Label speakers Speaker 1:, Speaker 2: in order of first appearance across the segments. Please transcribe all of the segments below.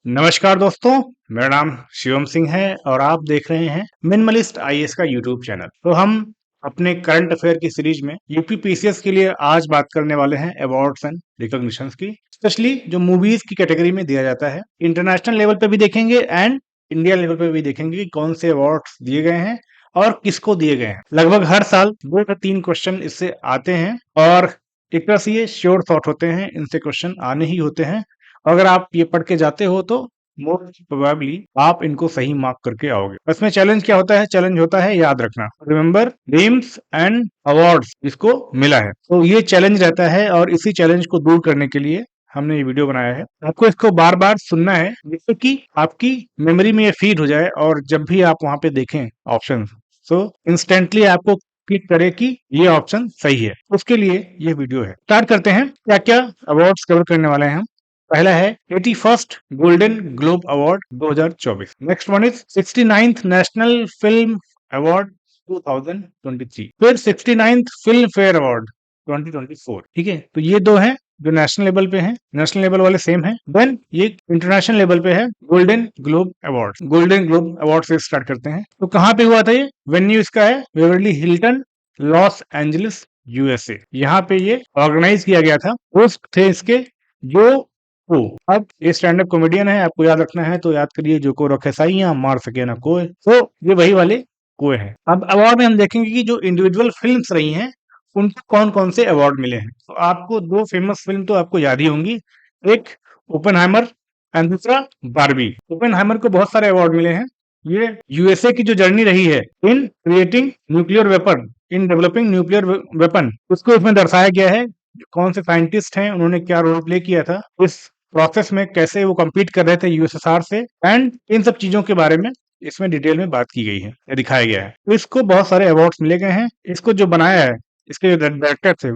Speaker 1: नमस्कार दोस्तों, मेरा नाम शिवम सिंह है और आप देख रहे हैं मिनिमलिस्ट आईएएस का यूट्यूब चैनल। तो हम अपने करंट अफेयर की सीरीज में यूपीपीसीएस के लिए आज बात करने वाले हैं अवार्ड्स एंड रिकॉग्निशंस की, स्पेशली जो मूवीज की कैटेगरी में दिया जाता है। इंटरनेशनल लेवल पे भी देखेंगे एंड इंडिया लेवल पे भी देखेंगे कि कौन से अवार्ड्स दिए गए हैं और किसको दिए गए हैं। लगभग हर साल 2 से 3 क्वेश्चन इससे आते हैं और एक तरह से ये श्योर थॉट होते हैं, इनसे क्वेश्चन आने ही होते हैं। अगर आप ये पढ़ के जाते हो तो मोस्ट प्रोबेबली आप इनको सही मार्क करके आओगे। इसमें चैलेंज क्या होता है? चैलेंज होता है याद रखना, रिमेंबर नेम्स एंड अवार्ड्स जिसको मिला है। तो ये चैलेंज रहता है और इसी चैलेंज को दूर करने के लिए हमने ये वीडियो बनाया है। आपको इसको बार बार सुनना है जिससे कि आपकी मेमोरी में ये फीड हो जाए और जब भी आप वहां पे देखें ऑप्शन, सो इंस्टेंटली आपको क्लिक करे कि ये ऑप्शन सही है। उसके लिए ये वीडियो है। स्टार्ट करते हैं। क्या क्या अवार्ड्स कवर करने वाले हैं हम। पहला है 81st golden globe award 2024। Next one is 69th national film award 2023। फिर 69th फिल्म फेयर अवार्ड 2024। ठीक है, तो ये दो हैं जो नेशनल लेवल पे हैं। नेशनल लेवल वाले सेम हैं। देन ये इंटरनेशनल लेवल पे है golden globe award. Golden globe award से स्टार्ट करते हैं। तो कहाँ पे हुआ था ये? वेन्यू इसका है Beverly Hilton, Los Angeles, USA. यहाँ पे ये ऑर्गेनाइज किया गया था। होस्ट थे इसके जो अब ये स्टैंड अप कॉमेडियन है, आपको याद रखना है तो याद करिए, जो को रखे साइयां मार सके ना कोई। तो ये वही वाले कोई है। अब अवार्ड में हम देखेंगे कि जो इंडिविजुअल फिल्म्स रही हैं उनको कौन कौन से अवार्ड मिले हैं। तो आपको दो फेमस फिल्म तो आपको याद ही होंगी, एक ओपेनहाइमर एंड दूसरा बारबी। ओपेनहाइमर को बहुत सारे अवार्ड मिले हैं। ये यूएसए की जो जर्नी रही है in creating nuclear weapon, in developing nuclear weapon, उसको इसमें दर्शाया गया है। कौन से साइंटिस्ट हैं, उन्होंने क्या रोल प्ले किया था इस प्रोसेस में, कैसे वो compete कर रहे थे यूएसएसआर से, एंड इन सब चीजों के बारे में इसमें डिटेल में बात की गई है, दिखाया गया है। तो इसको बहुत सारे अवार्ड्स मिले गए हैं। इसको जो बनाया है, इसके जो डायरेक्टर थे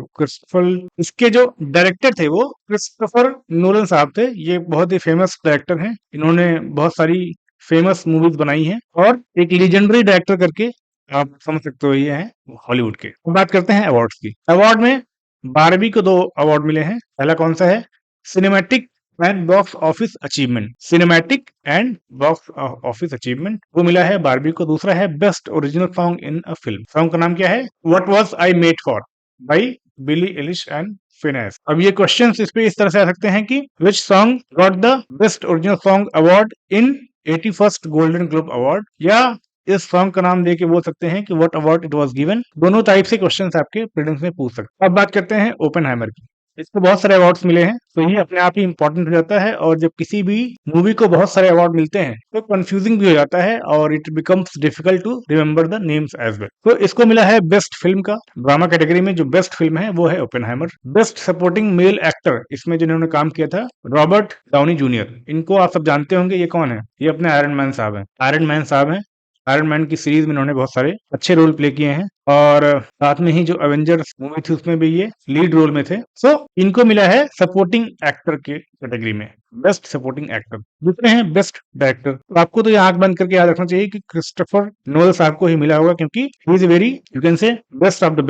Speaker 1: वो क्रिस्टोफर नोलन साहब थे। ये बहुत ही फेमस डायरेक्टर हैं। इन्होंने बहुत सारी फेमस मूवीज बनाई हैं और एक लीजेंडरी डायरेक्टर करके आप समझ सकते हो ये हैं हॉलीवुड के। बात करते हैं अवार्ड्स की। अवार्ड में बारबी को 2 अवार्ड मिले हैं। पहला कौन सा है? Cinematic and box office achievement. Cinematic and box office achievement वो मिला है बारबी को। दूसरा है best original song in a film. Song का नाम क्या है? What was I made for by Billie Eilish and Finneas. अब ये क्वेश्चंस इस पे इस तरह से आ सकते हैं कि which song got the best original song award in 81st golden globe award, या इस सॉन्ग का नाम दे के बोल सकते हैं कि what award it was given. दोनों टाइप से क्वेश्चंस आपके प्रीलिम्स में पूछ सकते हैं। अब बात करते हैं ओपेनहाइमर की। इसको बहुत सारे अवार्ड्स मिले हैं, तो ये अपने आप ही इंपॉर्टेंट हो जाता है। और जब किसी भी मूवी को बहुत सारे अवार्ड मिलते हैं तो कंफ्यूजिंग भी हो जाता है और it becomes difficult to remember the names as well. तो इसको मिला है बेस्ट फिल्म का। ड्रामा कैटेगरी में जो बेस्ट फिल्म है वो है Oppenheimer. Best supporting male actor, इसमें जिन्होंने काम किया था रॉबर्ट डाउनी जूनियर। इनको आप सब जानते होंगे। ये कौन है? ये अपने आयरन मैन साहब हैं। आयरन मैन साहब हैं। आयरन मैन की सीरीज में इन्होंने बहुत सारे अच्छे रोल प्ले किए हैं और साथ में ही जो एवेंजर्स मूवी थी उसमें भी ये लीड रोल में थे। सो इनको मिला है सपोर्टिंग एक्टर के कैटेगरी में बेस्ट सपोर्टिंग एक्टर। दूसरे हैं बेस्ट डायरेक्टर। तो आपको तो ये आंख बंद करके याद रखना चाहिए कि क्रिस्टोफर नोलन साहब को ही मिला होगा, क्योंकि he is very, you can say best of the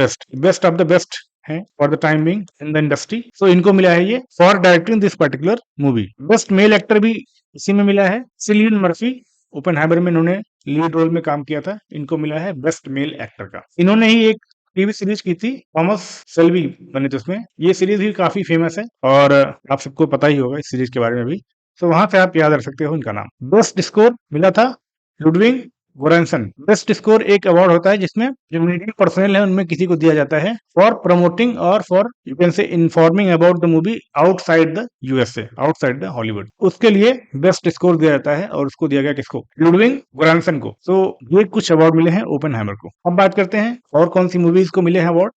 Speaker 1: best है for the time being in the industry. So इनको मिला है ये for directing this particular movie. Best male actor भी इसी में मिला है। सिलियन मर्फी, ओपेनहाइमर में इन्होंने लीड रोल में काम किया था। इनको मिला है बेस्ट मेल एक्टर का। इन्होंने ही एक टीवी सीरीज की थी, थॉमस सेल्वी बने थे उसमें। ये सीरीज भी काफी फेमस है और आप सबको पता ही होगा इस सीरीज के बारे में भी। तो वहां से आप याद रख सकते हो इनका नाम। बेस्ट स्कोर मिला था लुडविग वोरेंसन। बेस्ट स्कोर एक अवार्ड होता है जिसमें जो मीडिया पर्सनल है उनमें किसी को दिया जाता है फॉर प्रमोटिंग और फॉर यू कैन से informing about the movie outside the USA, outside the Hollywood. उसके लिए बेस्ट स्कोर दिया जाता है और उसको दिया गया किसको? लुडविग वोरेंसन को। तो ये कुछ अवार्ड मिले हैं ओपेनहाइमर को। अब बात करते हैं और कौन सी मूवीज को मिले हैं अवार्ड।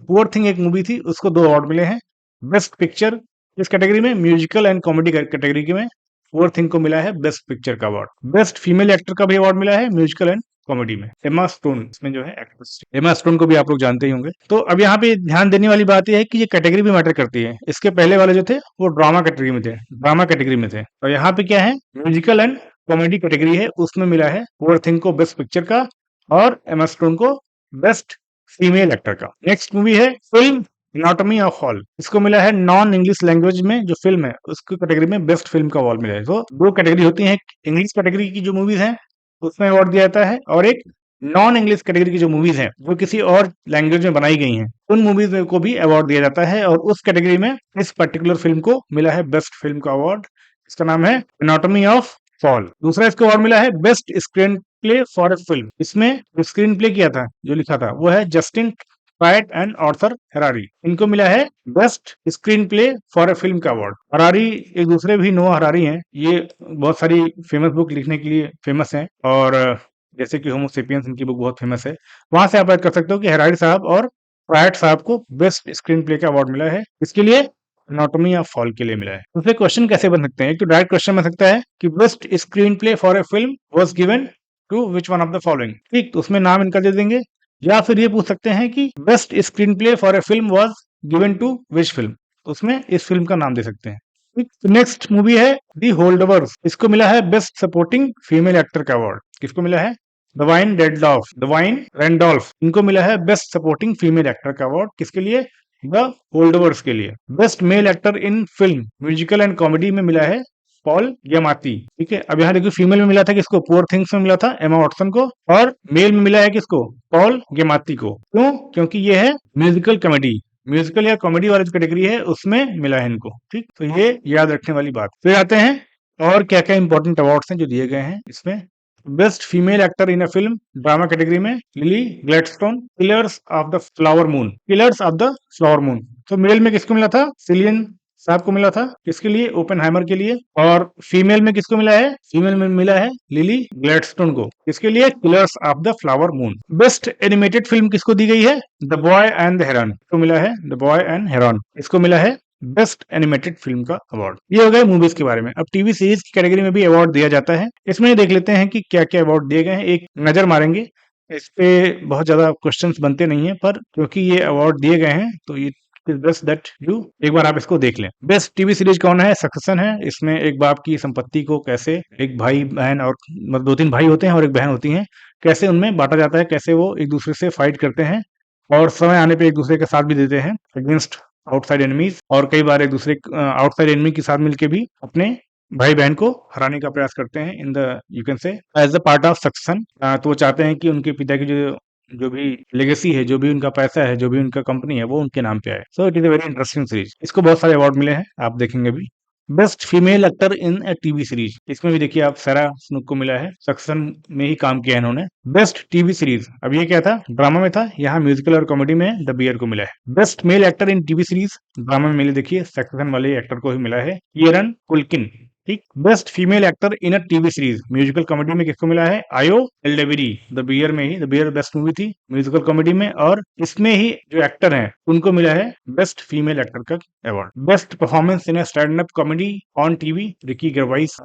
Speaker 1: पुअर थिंग एक मूवी थी, उसको 2 अवार्ड मिले हैं। बेस्ट पिक्चर इस कैटेगरी में, म्यूजिकल एंड कॉमेडी कैटेगरी में पुअर थिंग को मिला है बेस्ट पिक्चर का अवार्ड। बेस्ट फीमेल एक्टर का भी अवार्ड मिला है म्यूजिकल एंड कॉमेडी में। एमा स्टोन इसमें जो है एक्ट्रेस, एमा स्टोन को भी आप लोग जानते ही होंगे। तो अब यहाँ पे ध्यान देने वाली बात यह है कि ये कैटेगरी भी मैटर करती है। इसके पहले वाले जो थे वो ड्रामा कैटेगरी में थे और यहाँ पे क्या है? म्यूजिकल एंड कॉमेडी कैटेगरी है, उसमें मिला है पुअर थिंग को बेस्ट पिक्चर का और एमा स्टोन को बेस्ट फीमेल एक्टर का। नेक्स्ट मूवी है फिल्म एनाटॉमी ऑफ फॉल, इसको मिला है नॉन इंग्लिश लैंग्वेज में जो फिल्म है उसकी कैटेगरी में बेस्ट फिल्म का अवार्ड मिला है। तो दो कैटेगरी होती है, इंग्लिश कैटेगरी की जो मूवीज हैं उसमें अवार्ड दिया जाता है, और एक नॉन इंग्लिश कैटेगरी की जो मूवीज हैं जो किसी और लैंग्वेज में बनाई गई हैं उन मूवीज को भी अवार्ड दिया जाता है, और उस कैटेगरी में इस पर्टिकुलर फिल्म को मिला है बेस्ट फिल्म का अवार्ड। इसका नाम है एनाटॉमी ऑफ फॉल। दूसरा इसको अवार्ड मिला है best screenplay for a film. इसमें स्क्रीन प्ले किया था जो लिखा था वो है जस्टिन पायट एंड ऑर्थर हेरारी। इनको मिला है best screenplay for a film का अवार्ड। हरारी एक दूसरे भी नोआ हरारी हैं, ये बहुत सारी फेमस बुक लिखने के लिए फेमस हैं, और जैसे कि होमो सेपियंस इनकी बुक बहुत फेमस है। वहां से आप याद कर सकते हो कि हरारी साहब और पायट साहब को बेस्ट स्क्रीन प्ले का अवार्ड मिला है। इसके लिए एनाटॉमी ऑफ फॉल के लिए मिला है। दूसरे क्वेश्चन कैसे बन सकते हैं? एक तो डायरेक्ट क्वेश्चन बन सकता है कि best screenplay for a film was given to which one of the following. ठीक, तो उसमें नाम इनका दे देंगे, या फिर ये पूछ सकते हैं कि best screenplay for a film was given to which film, उसमें इस फिल्म का नाम दे सकते हैं। ठीक, नेक्स्ट मूवी है दी होल्डोवर्स। इसको मिला है बेस्ट सपोर्टिंग फीमेल एक्टर का अवार्ड। किसको मिला है? दवाइन रैंडोल्फ, इनको मिला है बेस्ट सपोर्टिंग फीमेल एक्टर का अवार्ड। किसके लिए? द होल्डोवर्स के लिए। Best male actor in film musical and comedy में मिला है पॉल गियामात्ती। ठीक है, अब यहाँ देखिए फीमेल में मिला था किसको? पुअर थिंग्स में मिला था एमा वॉटसन को, और मेल में मिला है किसको? पॉल गियामात्ती को। क्यों? क्योंकि ये है म्यूजिकल कॉमेडी, म्यूजिकल या कॉमेडी वाली जो कैटेगरी है उसमें मिला है इनको। ठीक, तो ये याद रखने वाली बात। फिर आते हैं और क्या क्या इंपॉर्टेंट अवार्ड्स हैं जो दिए गए हैं इसमें। Best female actor in a film drama category में Lily Gladstone, Killers of the Flower Moon. तो मेल में किसको मिला था? सिलियन साहब को मिला था। किसके लिए? ओपेनहाइमर के लिए। और फीमेल में किसको मिला है? फीमेल में मिला है लिली ग्लैडस्टोन को। किसके लिए? Killers of the Flower moon. Best animated film किसको दी गई है? द बॉय एंड द हेरन को मिला है। द बॉय एंड हेरन, इसको मिला है बेस्ट एनिमेटेड फिल्म का अवार्ड। ये हो गए मूवीज के बारे में। अब टीवी सीरीज की कैटेगरी में भी अवार्ड दिया जाता है। इसमें देख लेते हैं कि क्या क्या अवार्ड दिए गए हैं, एक नजर मारेंगे। इस पे बहुत ज्यादा क्वेश्चंस बनते नहीं है, पर क्योंकि ये अवार्ड दिए गए हैं तो ये बेस्ट दैट यू एक बार आप इसको देख लें। बेस्ट टीवी सीरीज कौन है? सक्सेशन है। इसमें एक बाप की संपत्ति को कैसे एक भाई बहन और मतलब दो तीन भाई होते हैं और एक बहन होती है, कैसे उनमें बांटा जाता है, कैसे वो एक दूसरे से फाइट करते हैं और समय आने पे एक दूसरे का साथ भी देते हैं अगेंस्ट आउटसाइड एनिमीज, और कई बार एक दूसरे आउटसाइड एनिमी के साथ मिलके भी अपने भाई बहन को हराने का प्रयास करते हैं in the you can say as a part of succession. तो वो चाहते हैं कि उनके पिता की जो जो भी लेगेसी है, जो भी उनका पैसा है, जो भी उनका कंपनी है, वो उनके नाम पे आए। So it is a very interesting series. इसको बहुत सारे अवार्ड मिले हैं, आप देखेंगे भी। बेस्ट फीमेल एक्टर इन ए टीवी सीरीज, इसमें भी देखिए आप सारा स्नूक को मिला है, सक्सेशन में ही काम किया है इन्होंने। बेस्ट टीवी सीरीज, अब ये क्या था? ड्रामा में था, यहाँ म्यूजिकल और कॉमेडी में द बियर को मिला है। Best male actor in TV series, drama में मिले देखिए सक्सेशन वाले एक्टर को ही मिला है, कियरन कुल्किन। ठीक, best female actor in a TV series musical comedy में किसको मिला है? आयो एल्डेबरी। द बियर में ही, द बियर बेस्ट मूवी थी म्यूजिकल कॉमेडी में, और इसमें ही जो एक्टर हैं उनको मिला है बेस्ट फीमेल एक्टर का award. Best performance in a stand up comedy on TV, Ricky gervais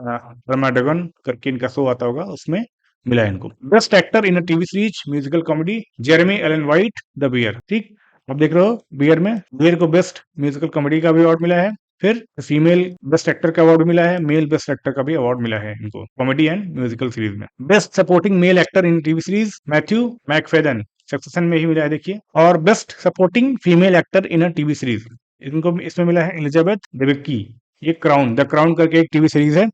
Speaker 1: रमाडगन करके इनका शो आता होगा, उसमें मिला है इनको। Best actor in a TV series musical comedy, Jeremy Allen White, The Bear. ठीक, अब देख रहे हो बियर को बेस्ट म्यूजिकल कॉमेडी का भी अवार्ड मिला है। फिर फीमेल बेस्ट एक्टर का अवार्ड मिला है, मेल बेस्ट एक्टर का भी अवार्ड मिला है इनको कॉमेडी एंड म्यूजिकल सीरीज में। Best supporting male actor in TV series Matthew Macfadyen, Succession में ही मिला है देखिए। और best supporting female actor in a TV series, इनको इसमें मिला है एलिजाबेथ डेबिक्की। ये द क्राउन करके एक टीवी सीरीज है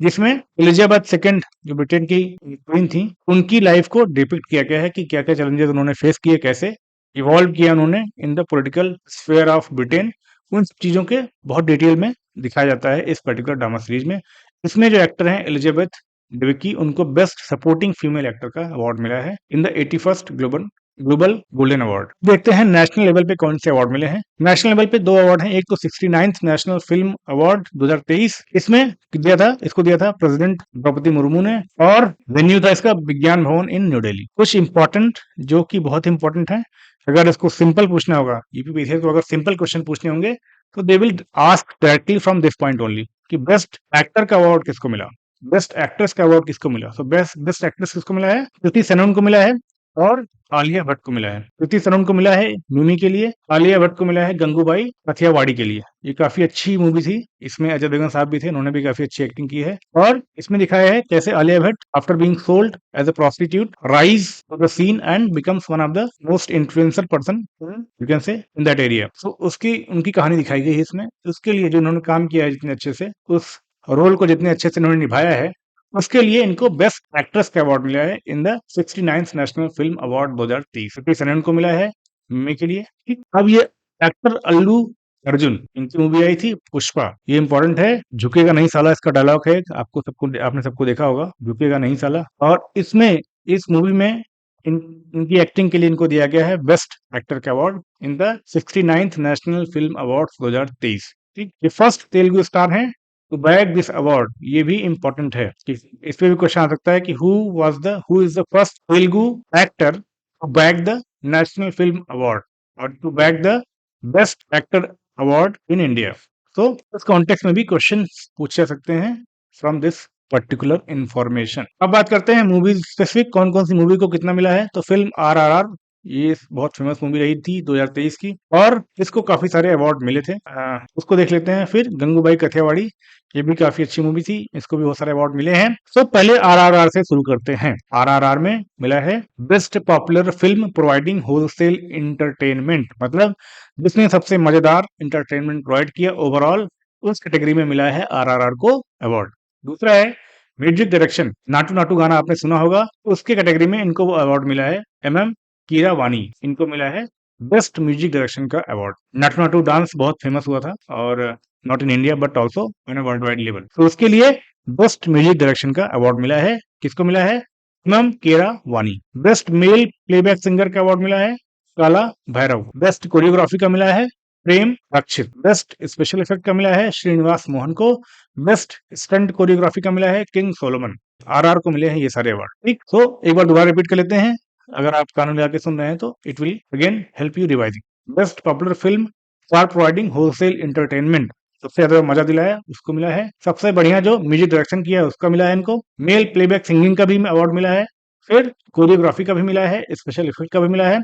Speaker 1: जिसमें एलिजाबेथ सेकंड जो ब्रिटेन की क्वीन थी उनकी लाइफ को डिपिक्ट किया गया है कि क्या क्या चैलेंजेस उन्होंने फेस किए, कैसे इवॉल्व किया उन्होंने in the political sphere of Britain. उन चीजों के बहुत डिटेल में दिखाया जाता है इस पर्टिकुलर ड्रामा सीरीज में। इसमें जो एक्टर हैं एलिजाबेथ डेबिक्की, उनको बेस्ट सपोर्टिंग फीमेल एक्टर का अवार्ड मिला है in the 81st global golden award. देखते हैं नेशनल लेवल पे कौन से अवार्ड मिले हैं। नेशनल लेवल पे दो अवार्ड हैं, एक तो 69th नेशनल फिल्म अवार्ड 2023, इसको दिया था प्रेसिडेंट द्रौपदी मुर्मू ने, और वेन्यू था इसका विज्ञान भवन इन न्यू दिल्ली। कुछ इंपॉर्टेंट जो कि बहुत इंपॉर्टेंट है, अगर इसको सिंपल पूछना होगा यूपीपीएससी को, अगर सिंपल क्वेश्चन पूछने होंगे तो they will ask directly from this point only कि बेस्ट एक्टर का अवार्ड किसको मिला, बेस्ट एक्ट्रेस का अवार्ड किसको मिला। सो बेस्ट एक्ट्रेस किसको मिला है? कृति सेनन को मिला है और आलिया भट्ट को मिला है। कृति सनन को मिला है मिमी के लिए, आलिया भट्ट को मिला है गंगूबाई काठियावाड़ी के लिए। ये काफी अच्छी मूवी थी, इसमें अजय देवगन साहब भी थे, उन्होंने भी काफी अच्छी एक्टिंग की है। और इसमें दिखाया है कैसे Alia Bhatt after being sold as a prostitute rise to the scene and becomes one of the most influencer person you can say in that area. सो उसकी उनकी कहानी दिखाई गई है इसमें। उसके लिए जो उन्होंने काम किया है जितने अच्छे से, उस रोल को जितने अच्छे से उन्होंने निभाया है, उसके लिए इनको बेस्ट एक्ट्रेस का अवार्ड मिला है in the 69th national film award 2023। कृति सनन को मिला है मिमी के लिए। ठीक, अब ये एक्टर अल्लू अर्जुन, इनकी मूवी आई थी पुष्पा। ये इंपॉर्टेंट है, झुकेगा नहीं साला इसका डायलॉग है, आपने सबको देखा होगा, झुकेगा नहीं साला। और इसमें इस मूवी में इनकी एक्टिंग के लिए इनको दिया गया है बेस्ट एक्टर का award in the 69th national film award 2023। ठीक, ये फर्स्ट तेलुगु स्टार हैं टू बैग दिस अवार्ड। ये भी इंपॉर्टेंट है कि इस पे भी क्वेश्चन आ सकता है कि who is the first Telugu actor to bag the national film award और to bag the best actor award in India. तो इस कॉन्टेक्स्ट में भी क्वेश्चन पूछे जा सकते हैं फ्रॉम दिस पर्टिकुलर इंफॉर्मेशन। अब बात करते हैं मूवी स्पेसिफिक, कौन कौन सी मूवी को कितना मिला है। तो फिल्म आरआरआर, ये बहुत फेमस मूवी रही थी 2023 की, और इसको काफी सारे अवार्ड मिले थे। उसको देख लेते हैं। फिर गंगूबाई काठियावाड़ी, ये भी काफी अच्छी मूवी थी, इसको भी बहुत सारे अवार्ड मिले हैं। तो पहले आरआरआर से शुरू करते हैं। आरआरआर में मिला है best popular film providing wholesale entertainment, मतलब जिसने सबसे मजेदार इंटरटेनमेंट प्रोवाइड किया ओवरऑल, उस कैटेगरी में मिला है आरआरआर को अवार्ड। दूसरा है म्यूजिक डायरेक्शन, नाटू नाटू गाना आपने सुना होगा, उसके कैटेगरी में इनको अवार्ड मिला है एमएम कीरावानी, इनको मिला है बेस्ट म्यूजिक डायरेक्शन का अवार्ड। नाटू नाटू डांस बहुत फेमस हुआ था, और not in India but also on world wide level. तो उसके लिए बेस्ट म्यूजिक डायरेक्शन का अवार्ड मिला है, किसको मिला है, MM Keeravani. Best male playback singer का अवार्ड मिला है काला भैरव। बेस्ट कोरियोग्राफी का मिला है प्रेम रक्षित। बेस्ट स्पेशल इफेक्ट का मिला है श्रीनिवास मोहन को। बेस्ट स्टंट कोरियोग्राफी का मिला है किंग सोलोमन। आरआर को मिले हैं ये सारे अवार्ड। ठीक, तो एक बार दोबारा रिपीट कर लेते हैं, अगर आप कानून लगा के सुन रहे हैं तो it will again help you revising. Best popular film for providing wholesale entertainment, सबसे ज्यादा मजा दिलाया उसको मिला है। सबसे बढ़िया जो म्यूजिक डायरेक्शन किया है उसका मिला है इनको। मेल प्लेबैक सिंगिंग का भी अवार्ड मिला है, फिर कोरियोग्राफी का भी मिला है, स्पेशल इफेक्ट का भी मिला है,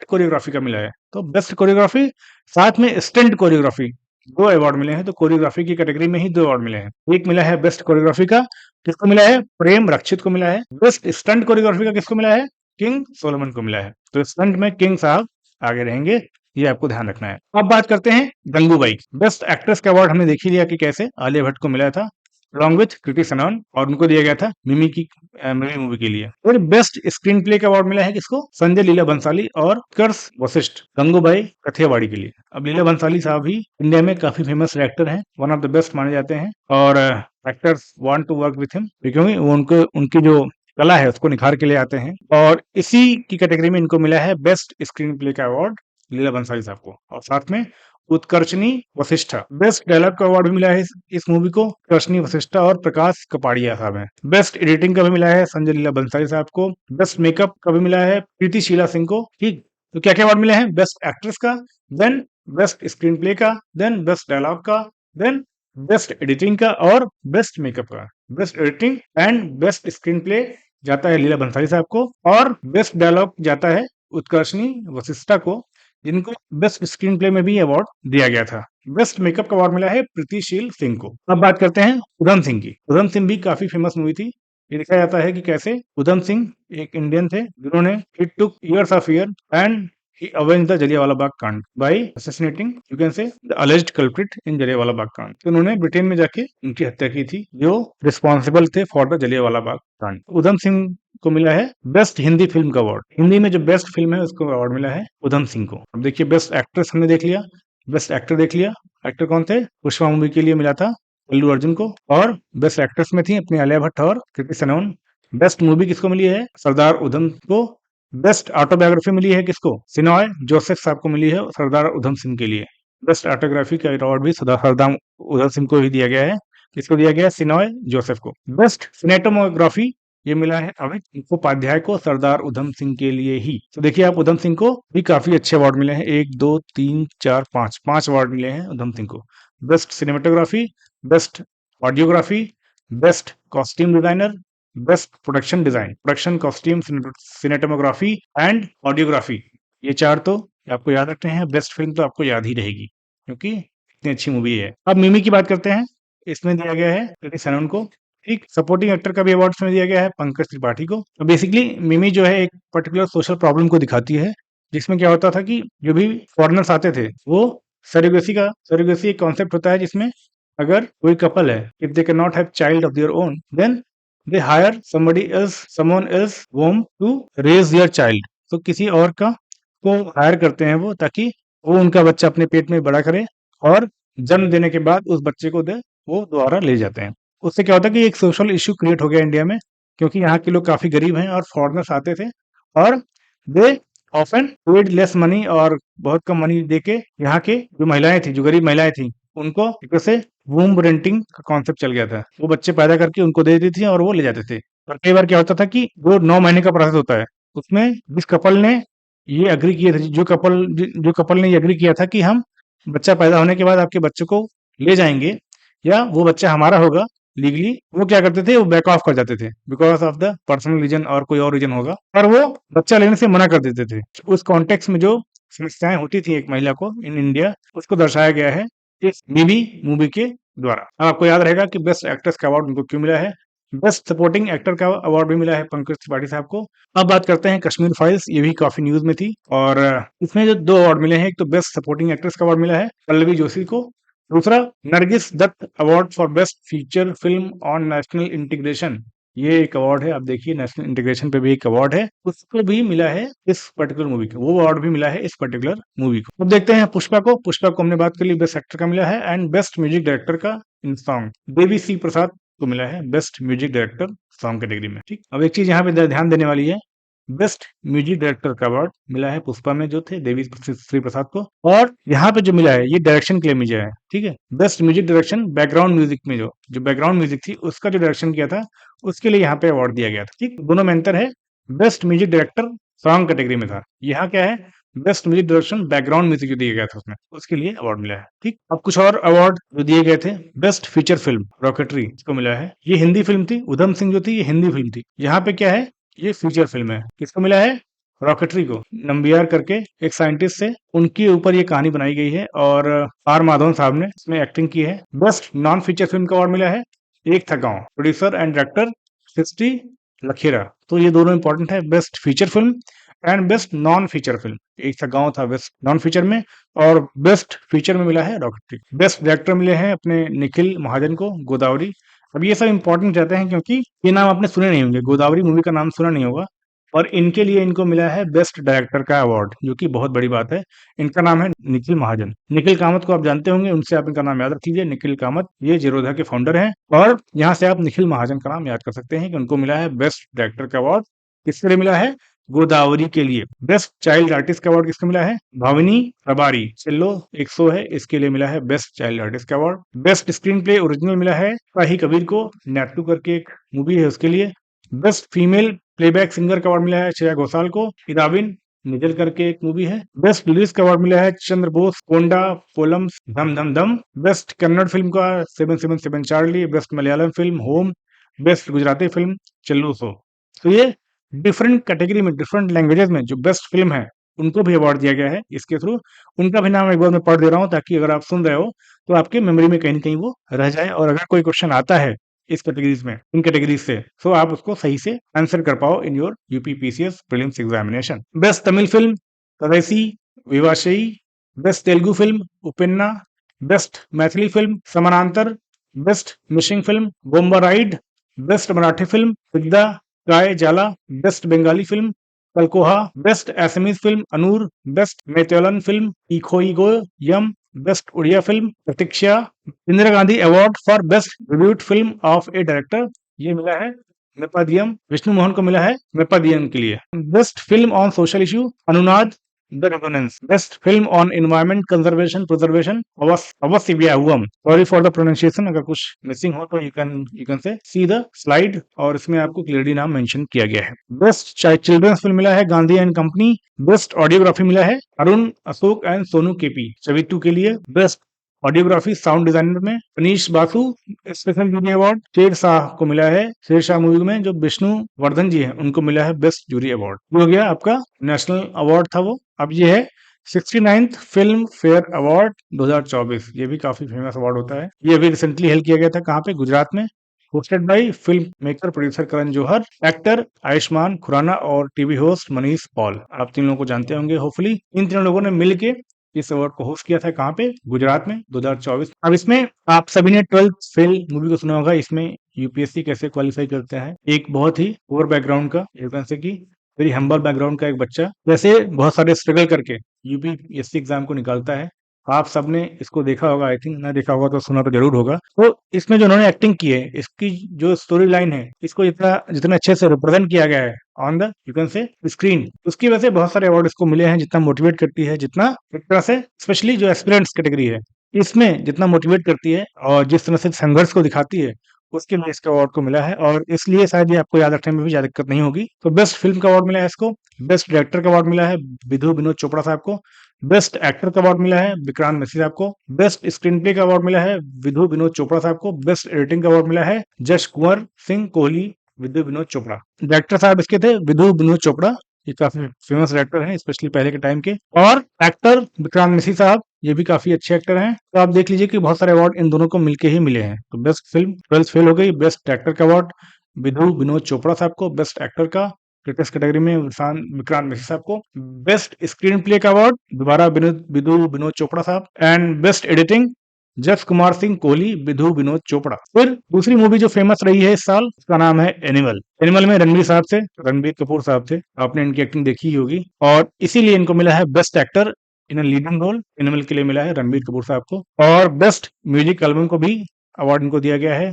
Speaker 1: कोरियोग्राफी का मिला है। तो बेस्ट कोरियोग्राफी साथ में स्टंट कोरियोग्राफी, दो अवार्ड मिले हैं। तो कोरियोग्राफी की कैटेगरी में ही दो अवार्ड मिले हैं। एक मिला है बेस्ट कोरियोग्राफी का, किसको मिला है, प्रेम रक्षित को मिला है। बेस्ट स्टंट कोरियोग्राफी का किसको मिला है, किंग सोलोमन को मिला है। तो स्टंट में किंग साहब आगे रहेंगे, ये आपको ध्यान रखना है। अब बात करते हैं गंगूबाई। बेस्ट एक्ट्रेस का अवार्ड हमने देख ही लिया कि कैसे आलिया भट्ट को मिला था अलॉन्ग विथ कृति सनन, और उनको दिया गया था मिमी की मिमी मूवी के लिए। फिर बेस्ट स्क्रीन प्ले का अवार्ड मिला है किसको, संजय लीला बंसाली और उत्कर्ष वशिष्ठ गंगूबाई काठियावाड़ी के लिए। अब लीला बंसाली साहब भी इंडिया में काफी फेमस एक्टर हैं, वन ऑफ द बेस्ट माने जाते हैं, और actors want to work with him क्योंकि वो उनको उनकी जो कला है उसको निखार के लिए आते हैं। और इसी की कैटेगरी में इनको मिला है बेस्ट स्क्रीन प्ले का अवार्ड लीला बंसाली साहब को। और साथ में उत्कर्षणी वशिष्ठा, बेस्ट डायलॉग का अवार्ड भी मिला है इस मूवी को उत्कर्षणी वशिष्ठा और प्रकाश कपाड़िया साहब हैं। बेस्ट एडिटिंग का भी मिला है संजय लीला बंसाली साहब को। बेस्ट मेकअप का भी मिला है प्रीति शीला सिंह को। ठीक, तो क्या क्या अवार्ड मिले हैं, बेस्ट एक्ट्रेस का, देन बेस्ट स्क्रीन प्ले का, देन बेस्ट डायलॉग का, देन बेस्ट एडिटिंग का और बेस्ट मेकअप का। Best editing and best screen play जाता है लीला बंसाली साहब को, और बेस्ट डायलॉग जाता है उत्कर्षणी वशिष्ठा को, जिनको बेस्ट स्क्रीन प्ले में भी अवार्ड दिया गया था। बेस्ट मेकअप का अवार्ड मिला है प्रीतिशील सिंह को। अब बात करते हैं उधम सिंह की। उधम सिंह भी काफी फेमस मूवी थी। ये दिखाया जाता है कि कैसे उधम सिंह एक इंडियन थे जिन्होंने it took years of year and he avenged the Jallianwala Bagh कांड by assassinating you can say the alleged culprit in Jallianwala Bagh कांड। तो उन्होंने ब्रिटेन में जाके उनकी हत्या की थी जो रिस्पॉन्सिबल थे फॉर द जलियांवाला बाग कांड। उधम सिंह को मिला है बेस्ट हिंदी फिल्म का अवार्ड। हिंदी में जो बेस्ट फिल्म है उसको अवार्ड मिला है उधम सिंह को। अब देखिए बेस्ट एक्ट्रेस हमने देख लिया, बेस्ट एक्टर देख लिया। एक्टर कौन थे, पुष्पा मूवी के लिए मिला था अल्लू अर्जुन को, और बेस्ट एक्ट्रेस में थी अपनी आलिया भट्ट और कृति सनन। बेस्ट मूवी किसको मिली है, सरदार उधम को। बेस्ट ऑटोबायोग्राफी मिली है किसको, सिनॉय जोसेफ साहब को मिली है सरदार उधम सिंह के लिए। बेस्ट ऑटोग्राफी का अवार्ड भी सरदार उधम सिंह को ही दिया गया है। किसको दिया गया है, सिनॉय जोसेफ को। बेस्ट सिनेटोमोग्राफी ये मिला है अमित उपाध्याय को सरदार उधम सिंह के लिए ही। तो देखिए आप उधम सिंह को भी काफी अच्छे अवार्ड मिले हैं, 1 2 3 4 5 अवार्ड मिले हैं उधम सिंह को। Best cinematography, best audiography, best costume designer, best production design, production costume, cinematography and audiography. ये 4 तो आपको याद रखने हैं। बेस्ट फिल्म तो आपको याद ही रहेगी क्योंकि इतनी अच्छी मूवी है। अब मिमी की बात करते हैं। इसमें दिया गया है कृति सनन को। ठीक, सपोर्टिंग एक्टर का भी अवार्ड इसमें दिया गया है पंकज त्रिपाठी को। तो बेसिकली मिमी जो है एक पर्टिकुलर सोशल प्रॉब्लम को दिखाती है, जिसमें क्या होता था कि जो भी फॉरेनर्स आते थे वो सरोगेसी एक कॉन्सेप्ट होता है जिसमें अगर कोई कपल है, if they can not have child of their own, then they hire someone else home to raise their child. तो किसी और का को हायर करते हैं वो, ताकि वो उनका बच्चा अपने पेट में बड़ा करे और जन्म देने के बाद उस बच्चे को दे वो दोबारा ले जाते हैं। उससे क्या होता है कि एक सोशल इश्यू क्रिएट हो गया इंडिया में, क्योंकि यहाँ के लोग काफी गरीब हैं और फॉरेनर्स आते थे और they often paid less money और बहुत कम मनी देके यहाँ के जो महिलाएं थी, जो गरीब महिलाएं थी, उनको एक तरह से वूम्ब रेंटिंग का कॉन्सेप्ट चल गया था। वो बच्चे पैदा करके उनको दे देती थी और वो ले जाते थे। और कई बार क्या होता था कि जो 9 महीने का प्रोसेस होता है उसमें जिस कपल ने ये एग्री किया था, जो कपल ने ये एग्री किया था कि हम बच्चा पैदा होने के बाद आपके बच्चे को ले जाएंगे या वो बच्चा हमारा होगा लीगली, वो क्या करते थे, वो बैक ऑफ कर जाते थे because of the personal reason और कोई और रीजन होगा, और वो बच्चा लेने से मना कर देते थे। उस कॉन्टेक्स्ट में जो समस्याएं होती थी एक महिला को इन इंडिया, उसको दर्शाया गया है इस बीबी मूवी के द्वारा। अब आपको याद रहेगा कि बेस्ट एक्ट्रेस का अवार्ड उनको क्यों मिला है। बेस्ट सपोर्टिंग एक्टर का अवार्ड भी मिला है पंकज त्रिपाठी साहब को। अब बात करते हैं कश्मीर फाइल्स, ये भी काफी न्यूज में थी और इसमें जो 2 अवार्ड मिले हैं, एक तो बेस्ट सपोर्टिंग एक्ट्रेस का अवार्ड मिला है पल्लवी जोशी को, दूसरा Nargis Dutt award for best feature film on national integration. ये एक अवार्ड है, आप देखिए नेशनल इंटीग्रेशन पे भी एक अवार्ड है, उसको भी मिला है इस पर्टिकुलर मूवी को, वो अवार्ड भी मिला है इस पर्टिकुलर मूवी को। अब देखते हैं पुष्पा को हमने बात कर ली, बेस्ट एक्टर का मिला है एंड बेस्ट म्यूजिक डायरेक्टर का इन सॉन्ग देवी सी प्रसाद को मिला है best music director song category में। ठीक, अब एक चीज यहाँ पे ध्यान देने वाली है, बेस्ट म्यूजिक डायरेक्टर का अवार्ड मिला है पुष्पा में जो थे देवी श्री प्रसाद को, और यहाँ पे जो मिला है ये डायरेक्शन के लिए मिला है। ठीक है, best music direction background music में जो बैकग्राउंड म्यूजिक थी उसका जो डायरेक्शन किया था उसके लिए यहाँ पे अवार्ड दिया गया था। ठीक, दोनों में अंतर है, best music director song category में था, यहाँ क्या है best music direction background music जो दिया गया था उसमें, उसके लिए अवार्ड मिला है। ठीक, अब कुछ और अवार्ड जो दिए गए थे, बेस्ट फीचर फिल्म रॉकेटरी को मिला है, ये हिंदी फिल्म थी, उधम सिंह जो थी ये हिंदी फिल्म थी, यहाँ पे क्या है ये फीचर फिल्म है। किसको मिला है, रॉकेटरी को, नंबियार करके एक साइंटिस्ट है, उनके ऊपर ये कहानी बनाई गई है और आर माधवन साहब ने इसमें एक्टिंग की है। बेस्ट नॉन फीचर फिल्म का अवार्ड मिला है एक था गांव, प्रोड्यूसर एंड डायरेक्टर सृष्टि लखेरा, तो ये दोनों इंपॉर्टेंट है, best feature film and best non feature film. एक था गांव था बेस्ट नॉन फीचर में और बेस्ट फीचर में मिला है रॉकेटरी। बेस्ट डायरेक्टर मिले हैं अपने निखिल महाजन को, गोदावरी। अब ये सब इंपॉर्टेंट रहते हैं क्योंकि ये नाम आपने सुने नहीं होंगे, गोदावरी मूवी का नाम सुना नहीं होगा, और इनके लिए इनको मिला है बेस्ट डायरेक्टर का अवार्ड, जो कि बहुत बड़ी बात है। इनका नाम है निखिल महाजन। निखिल कामत को आप जानते होंगे, उनसे आप इनका नाम याद रखिए, निखिल कामत, ये जीरोधा के फाउंडर हैं, और यहाँ से आप निखिल महाजन का नाम याद कर सकते हैं कि उनको मिला है बेस्ट डायरेक्टर का अवार्ड। किसके लिए मिला है, गोदावरी के लिए। बेस्ट चाइल्ड आर्टिस्ट का अवार्ड किसको मिला है, भाविनी रबारी, चेल्लो 100 है, इसके लिए मिला है बेस्ट चाइल्ड आर्टिस्ट का award. Best screen play original मिला है शाही कबीर को, नेटू करके एक मूवी है उसके लिए। बेस्ट फीमेल प्लेबैक सिंगर का अवार्ड मिला है श्रेया घोषाल को, इदाबिन निजल करके एक मूवी है। बेस्ट लिरिक्स का अवार्ड मिला है चंद्र बोस, कोंडा पोलम्स, धम धम धम। बेस्ट कन्नड़ फिल्म का 777 Charlie. Best Malayalam film Home. Best Gujarati film Chhello Show. तो ये डिफरेंट कैटेगरी में, डिफरेंट लैंग्वेजेस में जो बेस्ट फिल्म है उनको भी अवार्ड दिया गया है इसके थ्रू। उनका भी नाम एक बार मैं पढ़ दे रहा हूँ ताकि अगर आप सुन रहे हो तो आपके मेमोरी में कहीं ना कहीं वो रह जाए, और अगर कोई क्वेश्चन आता है इस कैटेगरीज में, इन कैटेगरीज से, तो आप उसको सही से आंसर कर पाओ in your UPPCS prelims examination. Best Tamil film Kadaisi Vivasayi. Best Telugu film Uppena. Best Maithili film Samanantar. Best Mishing film Boomba ride. Best Marathi film Ekda Kaay Zala. Best Bengali film कलकोहा। Best Assamese film Anur. Best Meiteilon film Eikhoigi Yum. Best Oriya film Pratikshya. Indira Gandhi award for best debut film of a director, ये मिला है मेपादियम, विष्णु मोहन को मिला है मेपादियम के लिए। Best film on social issue Anunaad the resonance. Best film on environment conservation preservation Aavasavyuham. Sorry for the pronunciation, अगर कुछ मिसिंग हो तो यू कैन से सी द स्लाइड, और इसमें आपको क्लियरली नाम मेंशन किया गया है। बेस्ट चिल्ड्रंस फिल्म मिला है Gandhi and company. Best audiography मिला है अरुण अशोक एंड सोनू केपी चविट्टू के लिए। बेस्ट ऑडियोग्राफी साउंड डिजाइनर में Manish Basu special jury award. Shershaah को मिला है, शेरशाह मूवी में जो विष्णु वर्धन जी हैं उनको मिला है बेस्ट जूरी अवार्ड। ये हो गया आपका नेशनल अवार्ड था वो। अब ये है 69th फिल्म फेयर अवार्ड 2024। ये भी काफी फेमस अवार्ड होता है। ये अभी रिसेंटली हेल्ड किया गया था, कहाँ पे, गुजरात में। Hosted by film maker producer Karan Johar, actor Ayushmann Khurrana और टीवी होस्ट मनीष पॉल। आप तीन लोगों को जानते होंगे होपफुली। इन तीनों लोगों ने मिलके इस अवार्ड को होस्ट किया था, कहाँ पे, गुजरात में, 2024। अब इसमें आप सभी ने 12th फेल मूवी को सुना होगा। इसमें यूपीएससी कैसे क्वालिफाई करते हैं, एक बहुत ही पुअर बैकग्राउंड का, जैसे कि वेरी हम्बल बैकग्राउंड का एक बच्चा जैसे बहुत सारे स्ट्रगल करके यूपीएससी एग्जाम को निकालता है। आप सबने इसको देखा होगा, आई थिंक। ना देखा होगा तो सुना तो जरूर होगा। तो इसमें जो उन्होंने एक्टिंग की है, इसकी जो स्टोरी लाइन है, इसको जितना जितने अच्छे से रिप्रेजेंट किया गया है ऑन द यू कैन से स्क्रीन, उसकी वजह से बहुत सारे अवार्ड इसको मिले हैं। जितना मोटिवेट करती है, जितना एक तरह से स्पेशली जो एस्पिरेंट्स कैटेगरी है, इसमें जितना मोटिवेट करती है और जिस तरह से संघर्ष को दिखाती है, उसके लिए इसके अवार्ड को मिला है। और इसलिए शायद ये आपको याद रखने में भी ज्यादा दिक्कत नहीं होगी। तो बेस्ट फिल्म का अवार्ड मिला है इसको। बेस्ट डायरेक्टर का अवार्ड मिला है विधु विनोद चोपड़ा साहब को। बेस्ट एक्टर का अवार्ड मिला है विक्रांत मैसी साहब को। बेस्ट स्क्रीन प्ले का अवार्ड मिला है विधु विनोद चोपड़ा साहब को। बेस्ट एडिटिंग का अवार्ड मिला है जश कुंवर सिंह कोहली, विधु विनोद चोपड़ा। डायरेक्टर साहब इसके थे विधु विनोद चोपड़ा, ये काफी फेमस डायरेक्टर हैं, स्पेशली पहले के टाइम के। और एक्टर विक्रांत मैसी साहब, ये भी काफी अच्छे एक्टर हैं। तो आप देख लीजिए कि बहुत सारे अवार्ड इन दोनों को मिलके ही मिले हैं। तो बेस्ट फिल्म 12th फेल हो गई। बेस्ट एक्टर का अवार्ड विधु विनोद चोपड़ा साहब को। बेस्ट एक्टर का क्रिटिक्स कैटेगरी में विक्रांत मैसी साहब को। बेस्ट स्क्रीन प्ले का अवार्ड दोबारा विधु विनोद चोपड़ा साहब। एंड बेस्ट एडिटिंग जस कुमार सिंह कोहली, विधु विनोद चोपड़ा। फिर दूसरी मूवी जो फेमस रही है इस साल, उसका नाम है एनिमल। एनिमल में रणबीर कपूर साहब थे। आपने इनकी एक्टिंग देखी ही होगी और इसीलिए इनको मिला है best actor in leading role. Animal के लिए मिला है रणबीर कपूर साहब को। और बेस्ट म्यूजिक एल्बम को भी अवार्ड इनको दिया गया है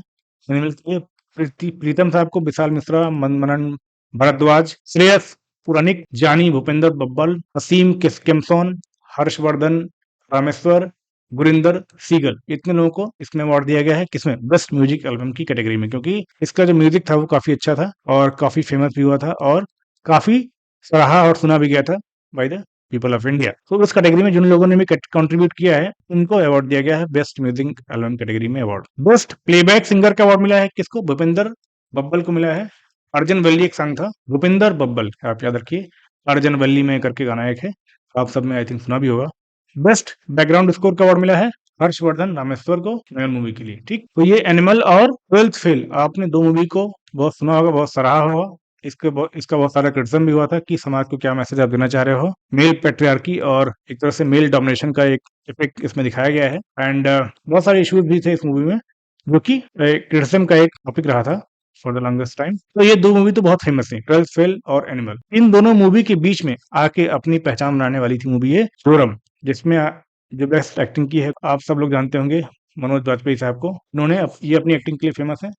Speaker 1: एनिमल के लिए। प्रीतम साहब को, विशाल मिश्रा, मनन भरद्वाज, श्रेयस पुरानिक, जानी भूपेंद्र बब्बल, असीम किमसोन, हर्षवर्धन रामेश्वर, गुरिंदर सीगल, इतने लोगों को इसमें अवार्ड दिया गया है। किसमें? बेस्ट म्यूजिक एल्बम की कैटेगरी में, क्योंकि इसका जो म्यूजिक था वो काफी अच्छा था और काफी फेमस भी हुआ था और काफी सराहा और सुना भी गया था by the people of India. तो उस कैटेगरी में जिन लोगों ने भी कंट्रीब्यूट किया है, उनको अवार्ड दिया गया है बेस्ट म्यूजिक एल्बम कैटेगरी में अवार्ड। बेस्ट प्लेबैक सिंगर का अवार्ड मिला है किसको? भूपेंद्र बब्बल को मिला है। अर्जन वल्ली एक सॉन्ग था, भूपिंदर बब्बल, आप याद रखिए, अर्जन वल्ली में करके गाना एक है, आप सब में आई थिंक सुना भी होगा। बेस्ट बैकग्राउंड स्कोर का अवार्ड मिला है हर्षवर्धन रामेश्वर को नयल मूवी के लिए। ठीक, तो ये एनिमल और 12th फेल, आपने दो मूवी को बहुत सुना होगा, बहुत सराहा होगा। इसका बहुत सारा क्रिटिसिज्म भी हुआ था कि समाज को क्या मैसेज आप देना चाह रहे हो। मेल पेट्रियार्की और एक तरह से मेल डोमिनेशन का एक इफेक्ट इसमें दिखाया गया है। एंड बहुत सारे इश्यूज भी थे इस मूवी में, जो कि क्रिटिसिज्म का एक टॉपिक रहा था फॉर द लॉन्गेस्ट टाइम। तो ये दो मूवी तो बहुत फेमस थी, 12th फेल और एनिमल। इन दोनों मूवी के बीच में आके अपनी पहचान बनाने वाली थी मूवी है जोरम, जिसमें जो बेस्ट एक्टिंग की है आप सब लोग जानते होंगे, मनोज वाजपेयी साहब को। इन्होंने ये अपनी एक्टिंग के लिए फेमस है।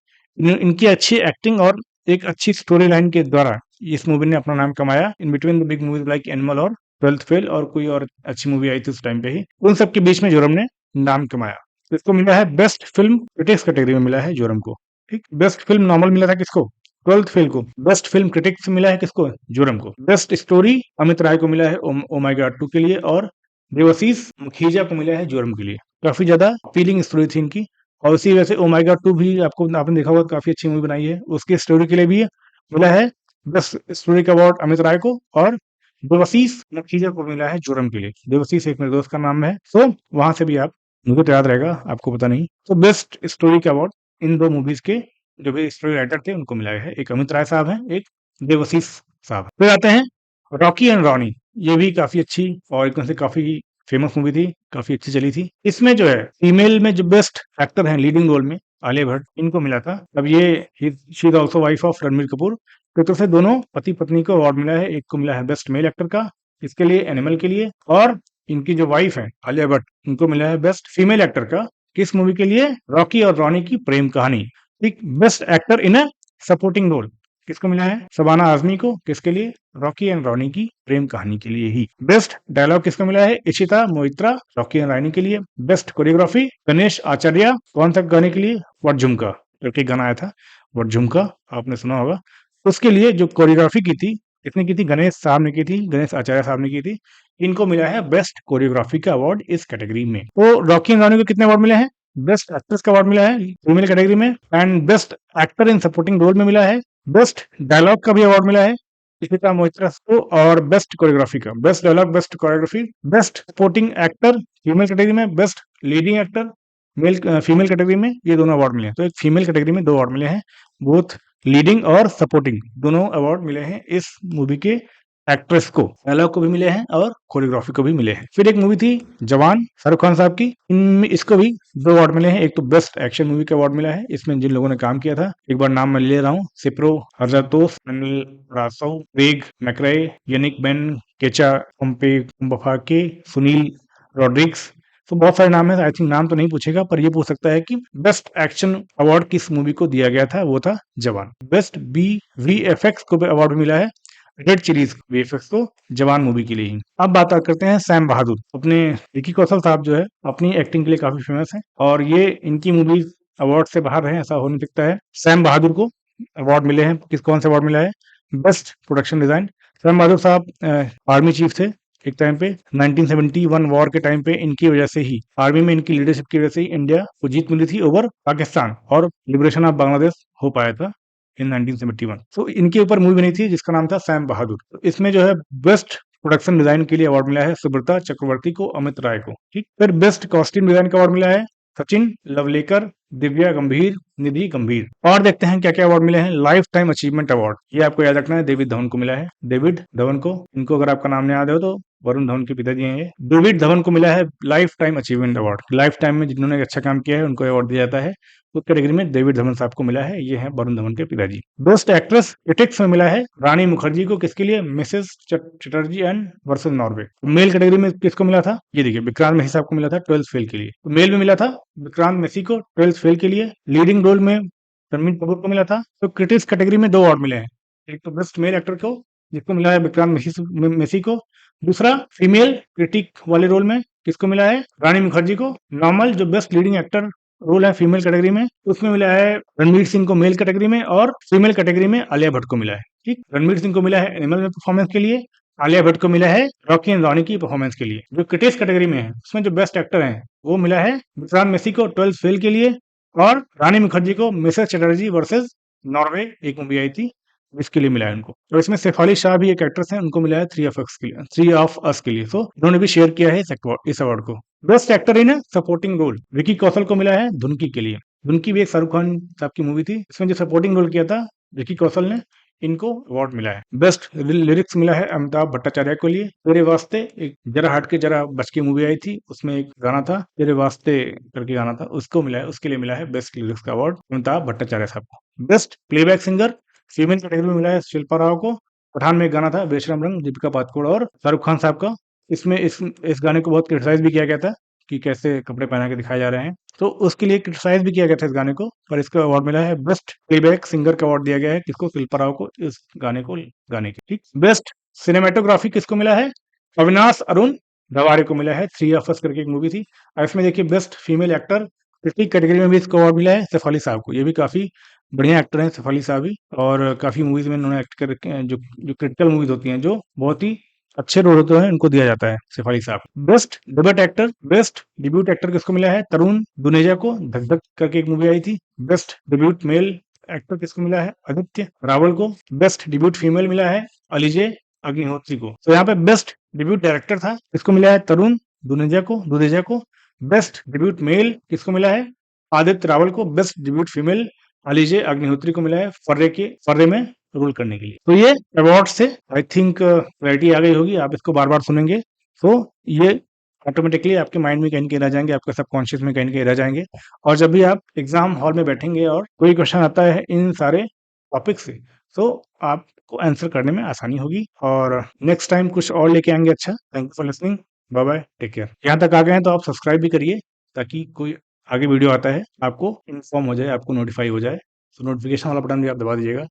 Speaker 1: इनकी अच्छी एक्टिंग और एक अच्छी स्टोरी लाइन के द्वारा इस मूवी ने अपना नाम कमाया। In between the big movies like animal और 12th फेल और कोई और अच्छी मूवी आई थी उस टाइम पे ही, उन सब के बीच में जोरम ने नाम कमाया। तो इसको मिला है बेस्ट फिल्म क्रिटिक्स कैटेगरी में मिला है जोरम को। ठीक, बेस्ट फिल्म नॉर्मल मिला था किसको? 12th फेल को। बेस्ट फिल्म क्रिटिक्स मिला है किसको? जोरम को। बेस्ट स्टोरी अमित राय को मिला है ओ माय गॉड 2 के लिए और देवाशीष मुखीजा को मिला है जोरम के लिए। काफी ज्यादा अपीलिंग स्टोरी थी इनकी और उसी वजह से ओ माय गॉड 2 भी आपने देखा होगा, काफी अच्छी मूवी बनाई है। उसकी स्टोरी के लिए भी मिला है बेस्ट स्टोरी का अवार्ड अमित राय को और देवाशीष मुखीजा को मिला है जोरम के लिए। देवाशीष एक मेरे दोस्त का नाम है, तो वहां से भी आप, मुझे तो याद रहेगा, आपको पता नहीं। तो बेस्ट स्टोरी का अवार्ड इन दो मूवीज के जो भी स्टोरी राइटर थे उनको मिला है, एक अमित राय साहब हैं, एक देवाशीष साहब। फिर आते हैं रॉकी एंड रॉनी। ये भी काफी अच्छी और एकदम से काफी फेमस मूवी थी, काफी अच्छी चली थी। इसमें जो है फीमेल में जो बेस्ट एक्टर हैं लीडिंग रोल में, आलिया भट्ट, इनको मिला था। अब ये she is also wife of Ranbir Kapoor, तो से दोनों पति पत्नी को अवार्ड मिला है। एक को मिला है बेस्ट मेल एक्टर का, इसके लिए एनिमल के लिए, और इनकी जो वाइफ है आलिया भट्ट, इनको मिला है बेस्ट फीमेल एक्टर का। किस मूवी के लिए? रॉकी और रॉनी की प्रेम कहानी। ठीक, best actor in a supporting role किसको मिला है? शबाना आजमी को। किसके लिए? रॉकी एंड रॉनी की प्रेम कहानी के लिए ही। बेस्ट डायलॉग किसको मिला है? Ishita Moitra, Rocky and Ronnie के लिए। बेस्ट कोरियोग्राफी गणेश आचार्य, कौन सा गाने के लिए? वट झुमका, जो गाना आया था वट झुमका, आपने सुना होगा। उसके लिए जो कोरियोग्राफी की थी, किसने की थी? गणेश साहब ने की थी, गणेश आचार्य साहब ने की थी। इनको मिला है बेस्ट कोरियोग्राफी का अवार्ड इस कैटेगरी में। तो रॉकी एंड रॉनी को कितने अवार्ड मिले हैं? बेस्ट एक्ट्रेस का अवार्ड मिला है फीमेल कैटेगरी में, and best actor in supporting role में मिला है, बेस्ट डायलॉग का भी अवार्ड मिला है इशिता मोइत्रा को, और बेस्ट कोरियोग्राफी का, best dialogue, best choreography, best supporting actor female category में, best leading actor male female category में, ये दोनों अवार्ड मिले हैं। तो एक फीमेल कैटेगरी में 2 अवार्ड मिले हैं, बोथ लीडिंग और सपोर्टिंग दोनों अवार्ड मिले हैं इस मूवी के एक्ट्रेस को, डायलॉग को भी मिले हैं और कोरियोग्राफी को भी मिले हैं। फिर एक मूवी थी जवान, शाहरुख खान साहब की, इनमें इसको भी 2 अवार्ड मिले हैं। एक तो बेस्ट एक्शन मूवी का अवार्ड मिला है, इसमें जिन लोगों ने काम किया था, एक बार नाम मैं ले रहा हूँ, सिप्रो हरजातोस, अनिल रासौ, क्रेग मैकरे, यनिक बेन केचा, पोम्पे कुम्बफाके, सुनील रॉड्रिग्स। तो बहुत सारे नाम है, आई थिंक नाम तो नहीं पूछेगा, पर ये पूछ सकता है कि बेस्ट एक्शन अवार्ड किस मूवी को दिया गया था, वो था जवान। बेस्ट वीएफएक्स को भी अवार्ड मिला है रेड चिलीज वीएफएक्स को, जवान मूवी के लिए ही। अब बात करते हैं सैम बहादुर। अपने विकी कौशल साहब जो है अपनी एक्टिंग के लिए काफी फेमस है, और ये इनकी मूवीज अवार्ड से बाहर रहे ऐसा हो नहीं सकता है। सैम बहादुर को अवार्ड मिले हैं, कौन से अवार्ड मिला है? Best production design. सैम बहादुर साहब आर्मी चीफ थे एक टाइम पे, 1971 वॉर के टाइम पे इनकी वजह से ही, आर्मी में इनकी लीडरशिप की वजह से ही इंडिया को जीत मिली थी ओवर पाकिस्तान, और लिबरेशन ऑफ बांग्लादेश हो पाया था इन 1971। तो इनके ऊपर मूवी बनी थी जिसका नाम था सैम बहादुर। तो इसमें जो है बेस्ट प्रोडक्शन डिजाइन के लिए अवार्ड मिला है सुब्रता चक्रवर्ती को, अमित राय को, ठीक। फिर बेस्ट कॉस्ट्यूम डिजाइन का अवार्ड मिला है सचिन लवलेकर, दिव्या गंभीर, निधि गंभीर। और देखते हैं क्या क्या अवार्ड मिले हैं। लाइफ टाइम अचीवमेंट अवार्ड, ये आपको याद रखना है, डेविड धवन को मिला है। डेविड धवन को, इनको अगर आपका नाम नहीं याद हो तो वरुण धवन के पिताजी हैं ये। डेविड धवन को मिला है life time achievement award. Life time में जिन्होंने अच्छा काम किया है उनको अवार्ड दिया जाता है, उस कैटेगरी में डेविड धवन साहब को मिला है, ये है वरुण धवन के पिताजी। बेस्ट एक्ट्रेस क्रिटिक्स में मिला है रानी मुखर्जी को, किसके लिए? Mrs Chatterjee and versus Norway. Male category में किसको मिला था? ये देखिए विक्रांत मैसी साहब को मिला था 12th फेल के लिए। तो मेल में मिला था विक्रांत मैसी को 12th फेल के लिए। लीडिंग रोल में रणबीर कपूर को मिला था। तो क्रिटिक्स कैटेगरी में 2 अवार्ड मिले हैं, एक तो बेस्ट मेल एक्टर को जिसको मिला है विक्रांत मैसी को, दूसरा फीमेल क्रिटिक वाले रोल में किसको मिला है? रानी मुखर्जी को। नॉर्मल जो बेस्ट लीडिंग एक्टर रोल है फीमेल कैटेगरी में, उसमें मिला है रणवीर सिंह को मेल कैटेगरी में, और फीमेल कैटेगरी में आलिया भट्ट को मिला है, ठीक। रणवीर सिंह को मिला है एनिमल में परफॉर्मेंस के लिए, आलिया भट्ट को मिला है रॉकी एंड रॉनी की परफॉर्मेंस के लिए। जो क्रिटिक्स कैटेगरी में है उसमें जो बेस्ट एक्टर है वो मिला है विक्रांत मैसी को 12th फेल के लिए, और रानी मुखर्जी को मिसेस चटर्जी वर्सेस नॉर्वे एक मूवी आई थी इसके लिए मिला है उनको। और इसमें शेफाली शाह भी एक एक्ट्रेस है, उनको मिला है 3 ऑफ अस के लिए, 3 ऑफ अस के लिए। सो इन्होंने भी शेयर किया है इस अवार्ड को। Best actor in supporting role, Vicky Kaushal को मिला है धुनकी के लिए। धुनकी भी एक शाहरुख खान साहब की मूवी थी, इसमें जो सपोर्टिंग रोल किया था विकी कौशल ने, इनको अवार्ड मिला है। बेस्ट लिरिक्स मिला है अमिताभ भट्टाचार्य को लिए। तेरे वास्ते, एक जरा हट के जरा बच के मूवी आई थी, उसमें एक गाना था तेरे वास्ते करके गाना था, उसको मिला है, उसके लिए मिला है बेस्ट लिरिक्स का अवार्ड अमिताभ भट्टाचार्य साहब को। Best playback singer female category में मिला है शिल्पा राव को। पठान में एक गाना था बेशरम रंग, दीपिका पादुकोण और शाहरुख खान साहब का। इसमें इस गाने को बहुत क्रिटिसाइज भी किया गया था कि कैसे कपड़े पहना के दिखाए जा रहे हैं, तो उसके लिए क्रिटिसाइज भी किया गया था इस गाने को, पर इसका अवार्ड मिला है बेस्ट प्लेबैक सिंगर का अवार्ड दिया गया है किसको? शिल्पा राव को, इस गाने को गाने के, ठीक। बेस्ट सिनेमेटोग्राफी किसको मिला है? अविनाश अरुण रवारे को मिला है, 3 ऑफ अस करके एक मूवी थी। और इसमें देखिए best female actor critic category में भी इसको अवार्ड मिला है शेफाली साहब को। ये भी काफी बढ़िया एक्टर हैं शेफाली साहब भी, और काफी मूवीज में इन्होंने एक्ट कर रखे हैं, जो जो क्रिटिकल मूवीज होती हैं, जो बहुत ही अच्छे रोल होते हैं, उनको दिया जाता है शेफाली साहब। Best debut actor, best debut actor किसको मिला है? तरुण दुनेजा को, धक धक करके एक मूवी आई थी। बेस्ट डेब्यूट मेल एक्टर किसको मिला है? आदित्य रावल को। बेस्ट डेब्यूट फीमेल मिला है अलीजे अग्निहोत्री को। तो यहाँ पे बेस्ट डेब्यूट डायरेक्टर था, किसको मिला है? तरुण दुनेजा को। बेस्ट डेब्यूट मेल किसको मिला है? आदित्य रावल को। Best debut female Alizeh Agnihotri को मिला है फर्रे में रोल करने के लिए। तो ये अवार्ड से आई थिंक क्लैरिटी आ गई होगी, आप इसको बार बार सुनेंगे तो ये ऑटोमेटिकली आपके माइंड में कहीं न कहीं रह जाएंगे, आपके सबकॉन्शियस में कहीं न कहीं रह जाएंगे। और जब भी आप एग्जाम हॉल में बैठेंगे और कोई क्वेश्चन आता है इन सारे टॉपिक से, तो आपको आंसर करने में आसानी होगी। और नेक्स्ट टाइम कुछ और लेके आएंगे अच्छा। Thank you for listening, bye bye, take care. यहाँ तक आ गए हैं तो आप सब्सक्राइब भी करिए, ताकि कोई आगे वीडियो आता है आपको इन्फॉर्म हो जाए, आपको नोटिफाई हो जाए। तो नोटिफिकेशन वाला बटन भी आप दबा दीजिएगा।